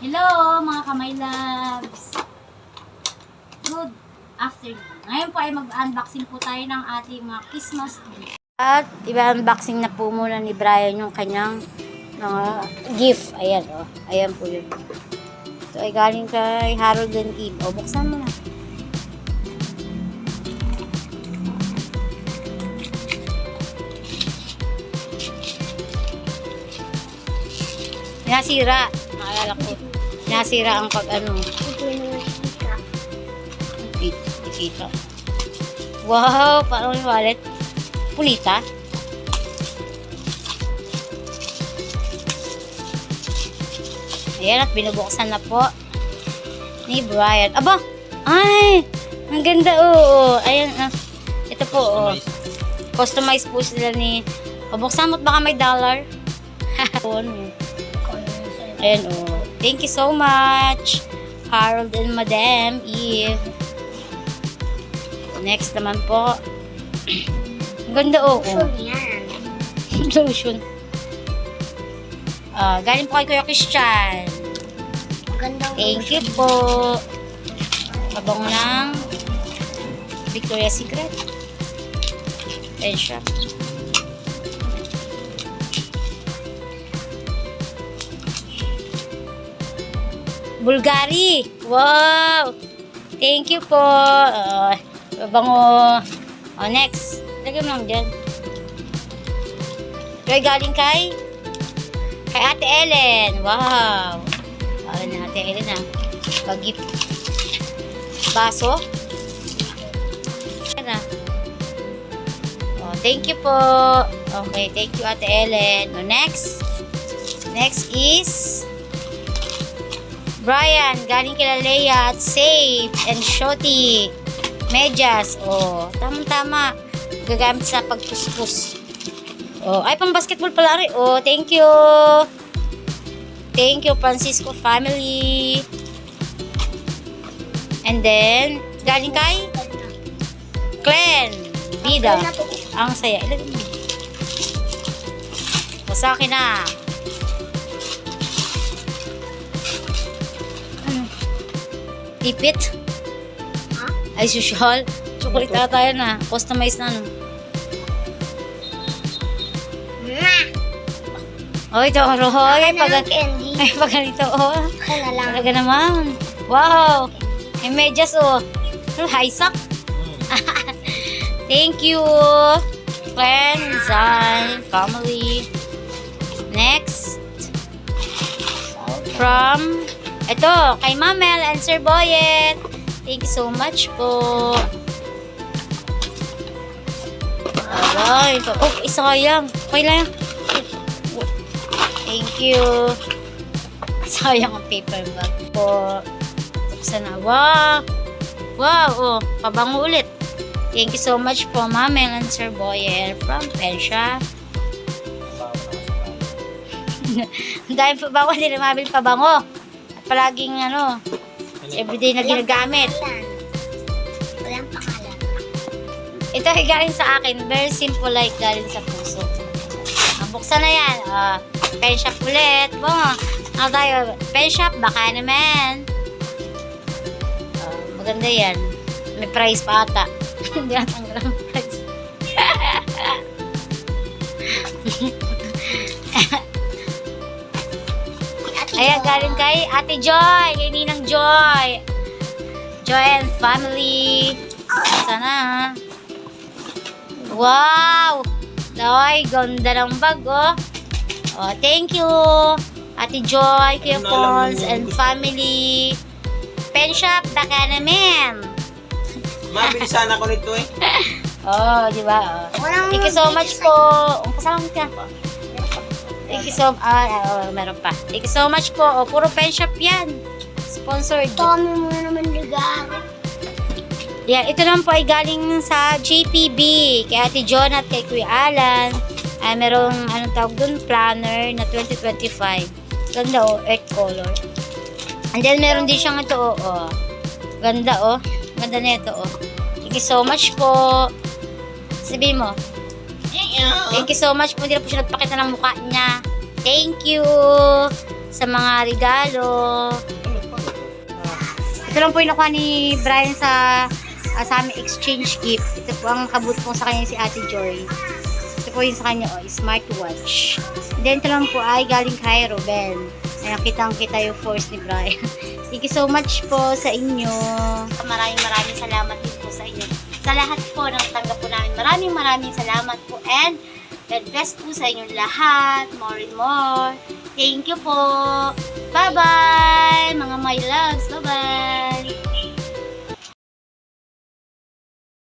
Hello mga kamay loves! Good afternoon. Ngayon po ay mag-unboxing po tayo ng ating mga Christmas tree. At i-unboxing na po muna ni Brian yung kanyang mga gift. Ayan o. Ayan po yun. Ito ay galing kay Harold and Eve. O, buksan mo na. Nasira. Naalala ko. Nasira ang pag-ano. Kita. Wow! Parang may wallet. Pulita. Ayan at binubuksan na po ni Brian. Aba! Ay! Ang ganda oo. Ayan. Ito po oh. Customize po sila ni... O, buksan mo at baka may dollar. Ayan oh. Thank you so much, Harold and Madam Eve. Next naman po. Ang ganda oh. Lotion. Galing po kay Kuya Christian. Thank you po. Pabango ng Victoria's Secret. Ayan siya. Bulgari. Wow! Thank you po. Bango. Next. Lagyan mo lang dyan. Ito galing kay Ate Ellen. Wow! Para na Ate Ellen ha. Pag-gift. Baso. Ayan na. Thank you po. Okay, thank you Ate Ellen. Next. Next is Brian, galing kila Leia at Safe and Shoti. Medyas. Oh, tama-tama. Gagamit sa pagpuspus. Oh, ay pang basketball pala rin. Oh, thank you. Thank you Francisco family. And then, galing kay Glenn Bida. Ang saya. Ilagay mo. O, sa akin na. Tipit. Ay, social. Chocolate na tayo na. Customize na, no? Oy, toro. Ay, pag ganito, oh. Talaga naman. Wow. May medyas, oh. High sock. Thank you. Friends and family. Next. From... Ito, kay Mamel and Sir Boyet. Thank you so much po. Alright. Oh, sayang. Okay lang. Thank you. Sayang ang paper bag po. Buksan na. Wow. Wow. Oh, pabango ulit. Thank you so much po, Mamel and Sir Boyet from Pensha. Dahil pabango, hindi na mabil pabango. Palaging ano, everyday na ginagamit. Walang pangalan. Ito ay galing sa akin. Very simple like galing sa puso. Buksan na yan. Pen shop ulit. Ano tayo? Pen shop, baka naman. Maganda yan. May price pa ata. Hindi natanggal ang price. Ayan, galing kay Ate Joy, kay Ninang Joy. Joy and family. Sana. Wow! Ay, ganda ng bag, oh. Oh, thank you. Ate Joy, Kuya Pons, and family. Pen shop, baka naman. Mabilisan ako nito eh. Oh, di ba? Oh. Thank you so much po. Kasama ka. Thank you so much. Meron pa. Thank you so much po. Oh, puro pen shop yan. Sponsored. Tommy mo naman ligaro. Yan, ito naman po ay galing sa JPB. Kay Ate John at kay Kuya Alan. Ay, merong, anong tawag dun? Planner na 2025. Ganda oh, earth color. And then, meron din siyang ito oh. Ganda oh. Ganda na ito oh. Thank you so much po. Sabihin mo. Thank you so much po. Hindi na po siya nagpakita ng mukha niya. Thank you sa sa mga regalo. Ito lang po yung nakuha ni Brian sa aming exchange gift. Ito po ang kabut po sa kanya si Ate Joy. Ito po yung sa kanya, smartwatch. Then ito lang po ay galing kay Ruben. Ayan, kitang-kita yung force ni Brian. Thank you so much po sa inyo. Maraming salamat din po sa inyo. Sa lahat po ng tanggap po namin, maraming salamat po. And God bless po sa inyong lahat. More and more. Thank you po. Bye-bye, mga my loves. Bye-bye.